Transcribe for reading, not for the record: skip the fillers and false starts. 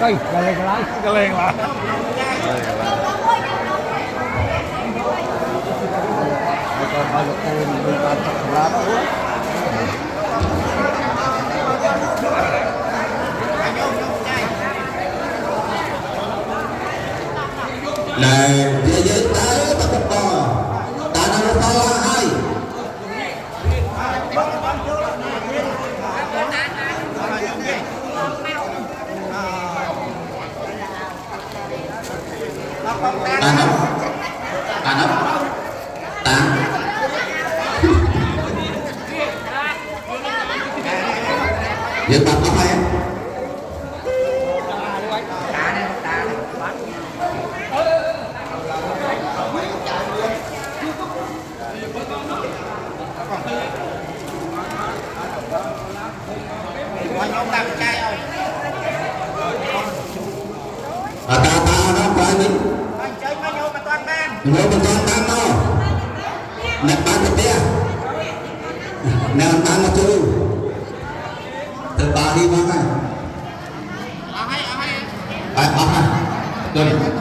cây cái lên lại còn bao nhiêu cô mình làm lá đó là thế giới tới tập bò ta đang to hai ta nấp ta giờ tập có em ta nó phải đi ngồi bên trong tan nó nè bán được tiền nè tan nó chưa từ ba đi bán này ai rồi